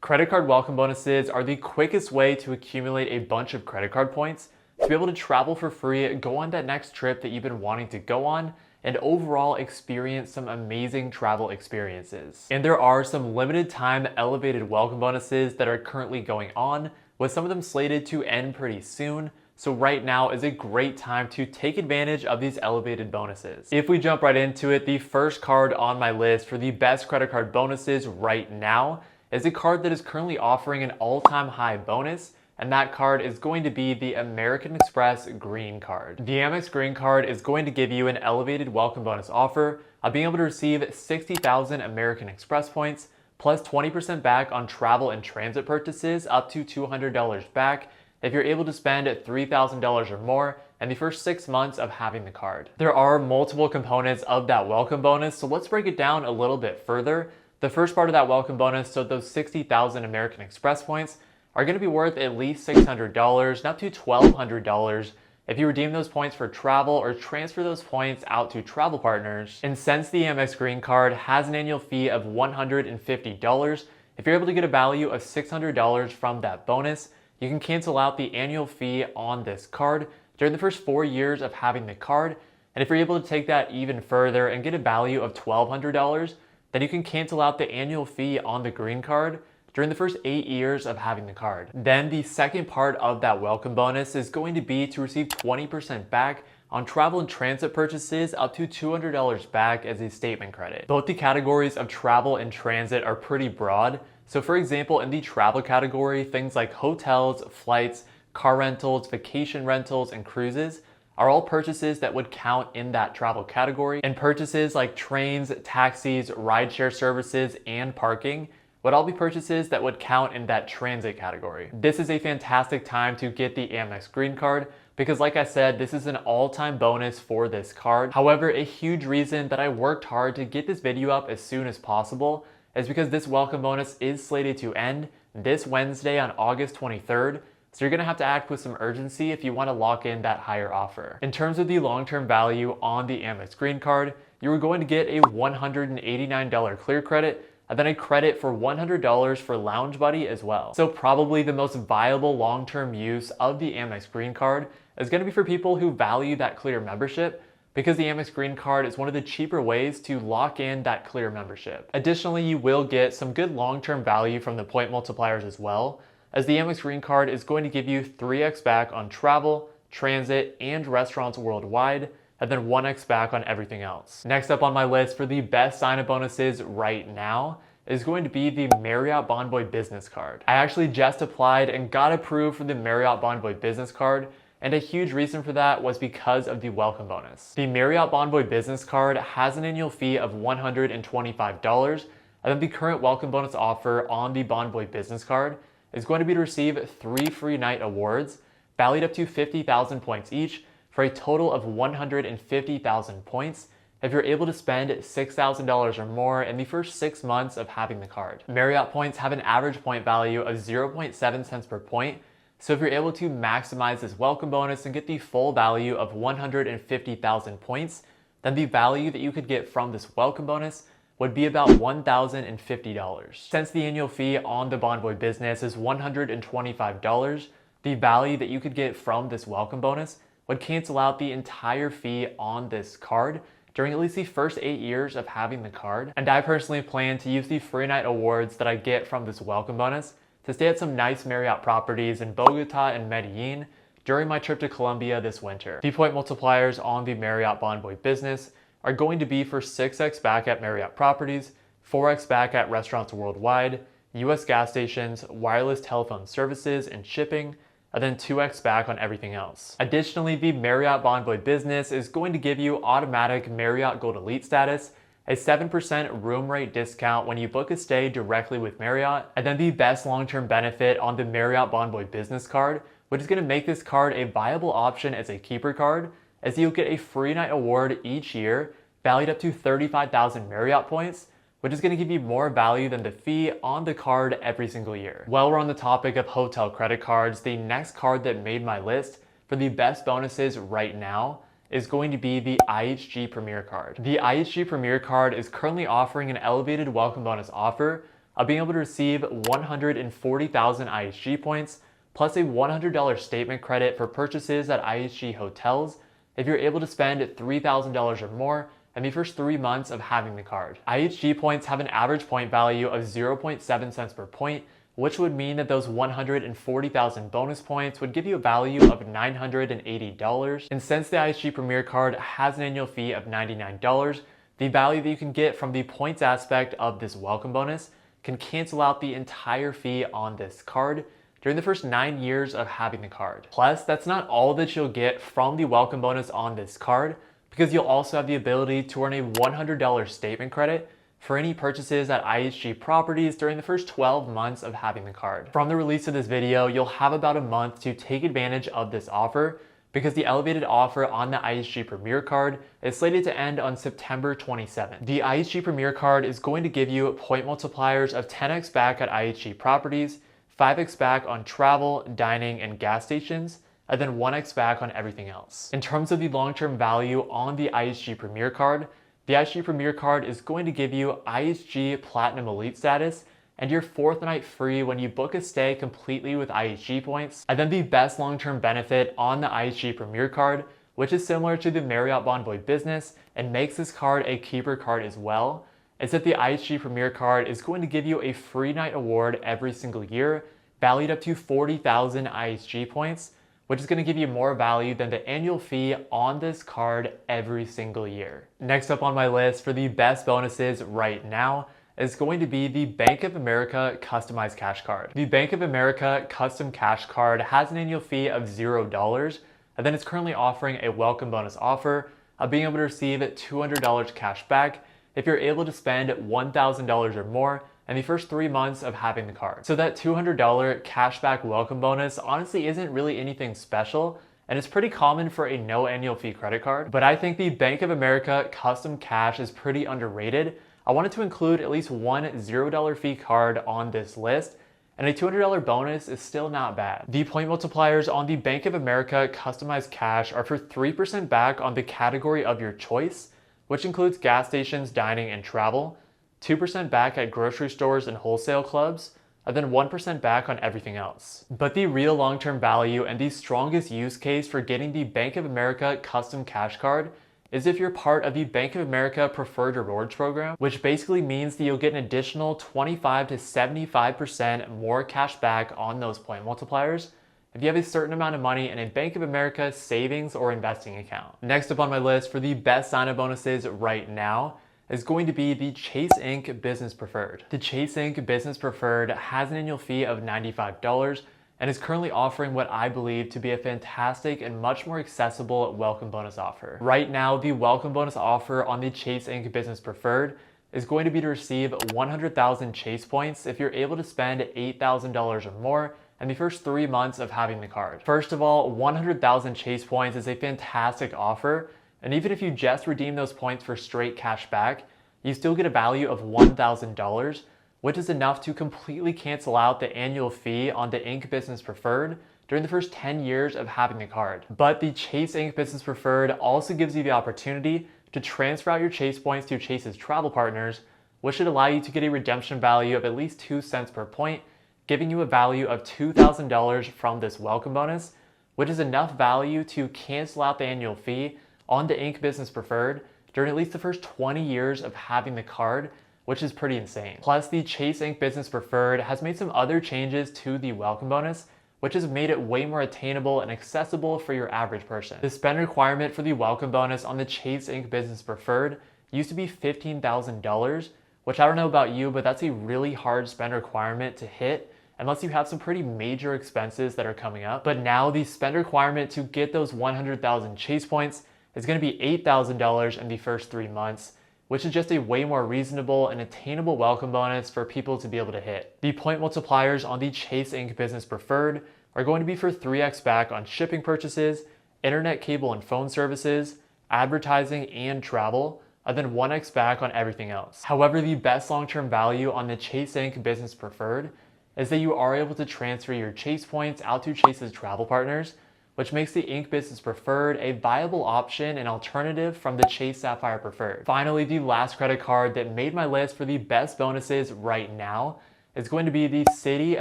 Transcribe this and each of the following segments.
Credit card welcome bonuses are the quickest way to accumulate a bunch of credit card points to be able to travel for free, go on that next trip that you've been wanting to go on, and overall experience some amazing travel experiences. And there are some limited time elevated welcome bonuses that are currently going on, with some of them slated to end pretty soon. So right now is a great time to take advantage of these elevated bonuses. If we jump right into it, the first card on my list for the best credit card bonuses right now is a card that is currently offering an all-time high bonus, and that card is going to be the American Express Green card. The AMEX Green card is going to give you an elevated welcome bonus offer of being able to receive 60,000 American Express points plus 20% back on travel and transit purchases up to $200 back if you're able to spend $3,000 or more in the first 6 months of having the card. There are multiple components of that welcome bonus, so let's break it down a little bit further. The first part of that welcome bonus, so those 60,000 American Express points, are going to be worth at least $600, up to $1,200 if you redeem those points for travel or transfer those points out to travel partners. And since the AMEX Green card has an annual fee of $150, if you're able to get a value of $600 from that bonus, you can cancel out the annual fee on this card during the first 4 years of having the card. And if you're able to take that even further and get a value of $1,200, then you can cancel out the annual fee on the green card during the first 8 years of having the card. Then the second part of that welcome bonus is going to be to receive 20% back on travel and transit purchases up to $200 back as a statement credit. Both the categories of travel and transit are pretty broad. So for example, in the travel category, things like hotels, flights, car rentals, vacation rentals, and cruises are all purchases that would count in that travel category. And purchases like trains, taxis, rideshare services, and parking would all be purchases that would count in that transit category. This is a fantastic time to get the AMEX Green card because, like I said, this is an all-time bonus for this card. However, a huge reason that I worked hard to get this video up as soon as possible is because this welcome bonus is slated to end this Wednesday on August 23rd. So you're gonna have to act with some urgency if you wanna lock in that higher offer. In terms of the long-term value on the AMEX Green card, you are going to get a $189 clear credit and then a credit for $100 for Lounge Buddy as well. So probably the most viable long-term use of the AMEX Green card is gonna be for people who value that clear membership, because the AMEX Green card is one of the cheaper ways to lock in that clear membership. Additionally, you will get some good long-term value from the point multipliers as well, as the AMEX Green card is going to give you 3x back on travel, transit, and restaurants worldwide, and then 1x back on everything else. Next up on my list for the best sign-up bonuses right now is going to be the Marriott Bonvoy Business Card. I actually just applied and got approved for the Marriott Bonvoy Business Card, and a huge reason for that was because of the welcome bonus. The Marriott Bonvoy Business Card has an annual fee of $125, and then the current welcome bonus offer on the Bonvoy Business Card is going to be to receive 3 free night awards, valued up to 50,000 points each, for a total of 150,000 points if you're able to spend $6,000 or more in the first 6 months of having the card. Marriott points have an average point value of 0.7 cents per point, so if you're able to maximize this welcome bonus and get the full value of 150,000 points, then the value that you could get from this welcome bonus would be about $1,050. Since the annual fee on the Bonvoy business is $125, the value that you could get from this welcome bonus would cancel out the entire fee on this card during at least the first 8 years of having the card. And I personally plan to use the free night awards that I get from this welcome bonus to stay at some nice Marriott properties in Bogota and Medellin during my trip to Colombia this winter. The point multipliers on the Marriott Bonvoy business are going to be for 6x back at Marriott properties, 4x back at restaurants worldwide, US gas stations, wireless telephone services, and shipping, and then 2x back on everything else. Additionally, the Marriott Bonvoy business is going to give you automatic Marriott Gold Elite status, a 7% room rate discount when you book a stay directly with Marriott, and then the best long-term benefit on the Marriott Bonvoy Business Card, which is going to make this card a viable option as a keeper card, is you'll get a free night award each year, valued up to 35,000 Marriott points, which is going to give you more value than the fee on the card every single year. While we're on the topic of hotel credit cards, the next card that made my list for the best bonuses right now is going to be the IHG Premier card. The IHG Premier card is currently offering an elevated welcome bonus offer of being able to receive 140,000 IHG points, plus a $100 statement credit for purchases at IHG hotels if you're able to spend $3,000 or more in the first 3 months of having the card. IHG points have an average point value of 0.7 cents per point, which would mean that those 140,000 bonus points would give you a value of $980. And since the IHG Premier card has an annual fee of $99, the value that you can get from the points aspect of this welcome bonus can cancel out the entire fee on this card during the first 9 years of having the card. Plus, that's not all that you'll get from the welcome bonus on this card, because you'll also have the ability to earn a $100 statement credit for any purchases at IHG properties during the first 12 months of having the card. From the release of this video, you'll have about a month to take advantage of this offer, because the elevated offer on the IHG Premier card is slated to end on September 27th. The IHG Premier card is going to give you point multipliers of 10x back at IHG properties, 5x back on travel, dining, and gas stations, and then 1x back on everything else. In terms of the long-term value on the IHG Premier card, the IHG Premier card is going to give you IHG Platinum Elite status and your 4th night free when you book a stay completely with IHG points. And then the best long-term benefit on the IHG Premier card, which is similar to the Marriott Bonvoy business and makes this card a keeper card as well, is that the IHG Premier card is going to give you a free night award every single year, valued up to 40,000 IHG points, which is going to give you more value than the annual fee on this card every single year. Next up on my list for the best bonuses right now is going to be the Bank of America Customized Cash Card. The Bank of America Custom Cash Card has an annual fee of $0, and then it's currently offering a welcome bonus offer of being able to receive $200 cash back if you're able to spend $1,000 or more in the first 3 months of having the card. So that $200 cashback welcome bonus honestly isn't really anything special, and it's pretty common for a no annual fee credit card. But I think the Bank of America Custom Cash is pretty underrated. I wanted to include at least one $0 fee card on this list, and a $200 bonus is still not bad. The point multipliers on the Bank of America Customized Cash are for 3% back on the category of your choice, which includes gas stations, dining, and travel, 2% back at grocery stores and wholesale clubs, and then 1% back on everything else. But the real long-term value and the strongest use case for getting the Bank of America Custom Cash Card is if you're part of the Bank of America Preferred Rewards program, which basically means that you'll get an additional 25 to 75% more cash back on those point multipliers if you have a certain amount of money in a Bank of America savings or investing account. Next up on my list for the best sign-up bonuses right now is going to be the Chase Inc. Business Preferred. The Chase Inc. Business Preferred has an annual fee of $95 and is currently offering what I believe to be a fantastic and much more accessible welcome bonus offer. Right now, the welcome bonus offer on the Chase Inc. Business Preferred is going to be to receive 100,000 Chase points if you're able to spend $8,000 or more in the first 3 months of having the card. First of all, 100,000 Chase points is a fantastic offer, and even if you just redeem those points for straight cash back, you still get a value of $1,000, which is enough to completely cancel out the annual fee on the Inc. Business Preferred during the first 10 years of having the card. But the Chase Inc. Business Preferred also gives you the opportunity to transfer out your Chase points to Chase's travel partners, which should allow you to get a redemption value of at least 2 cents per point, giving you a value of $2,000 from this welcome bonus, which is enough value to cancel out the annual fee on the Inc. Business Preferred during at least the first 20 years of having the card, which is pretty insane. Plus, the Chase Inc. Business Preferred has made some other changes to the welcome bonus, which has made it way more attainable and accessible for your average person. The spend requirement for the welcome bonus on the Chase Inc. Business Preferred used to be $15,000, which I don't know about you, but that's a really hard spend requirement to hit unless you have some pretty major expenses that are coming up. But now the spend requirement to get those 100,000 Chase points is going to be $8,000 in the first 3 months, which is just a way more reasonable and attainable welcome bonus for people to be able to hit. The point multipliers on the Chase Inc. Business Preferred are going to be for 3x back on shipping purchases, internet, cable, and phone services, advertising, and travel, and then 1x back on everything else. However, the best long-term value on the Chase Inc. Business Preferred is that you are able to transfer your Chase points out to Chase's travel partners, which makes the Inc. Business Preferred a viable option and alternative from the Chase Sapphire Preferred. Finally, the last credit card that made my list for the best bonuses right now is going to be the Citi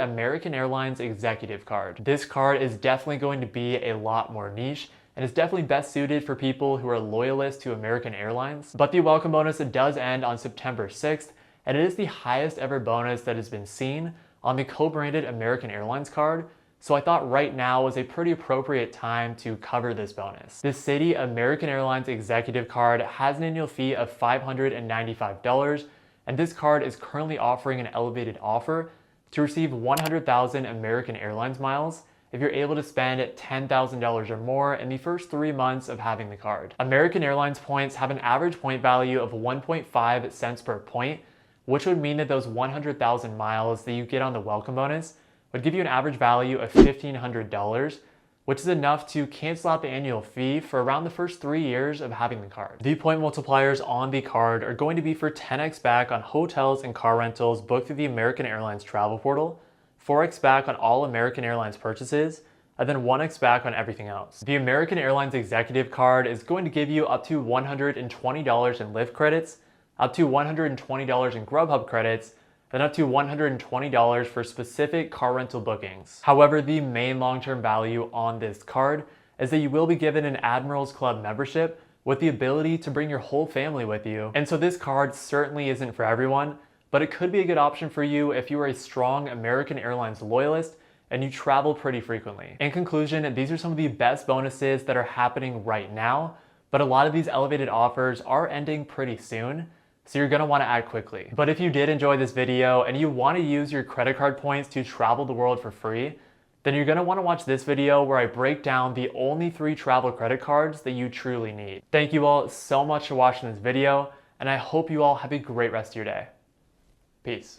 American Airlines Executive Card. This card is definitely going to be a lot more niche and is definitely best suited for people who are loyalists to American Airlines. But the welcome bonus does end on September 6th, and it is the highest ever bonus that has been seen on the co-branded American Airlines card. So I thought right now was a pretty appropriate time to cover this bonus. The Citi American Airlines Executive Card has an annual fee of $595, and this card is currently offering an elevated offer to receive 100,000 American Airlines miles if you're able to spend $10,000 or more in the first 3 months of having the card. American Airlines points have an average point value of 1.5 cents per point, which would mean that those 100,000 miles that you get on the welcome bonus would give you an average value of $1,500, which is enough to cancel out the annual fee for around the first 3 years of having the card. The point multipliers on the card are going to be for 10x back on hotels and car rentals booked through the American Airlines travel portal, 4x back on all American Airlines purchases, and then 1x back on everything else. The American Airlines Executive Card is going to give you up to $120 in Lyft credits, up to $120 in Grubhub credits, then up to $120 for specific car rental bookings. However, the main long-term value on this card is that you will be given an Admirals Club membership with the ability to bring your whole family with you. And so this card certainly isn't for everyone, but it could be a good option for you if you are a strong American Airlines loyalist and you travel pretty frequently. In conclusion, these are some of the best bonuses that are happening right now, but a lot of these elevated offers are ending pretty soon, so you're gonna wanna act quickly. But if you did enjoy this video and you wanna use your credit card points to travel the world for free, then you're gonna wanna watch this video where I break down the only 3 travel credit cards that you truly need. Thank you all so much for watching this video, and I hope you all have a great rest of your day. Peace.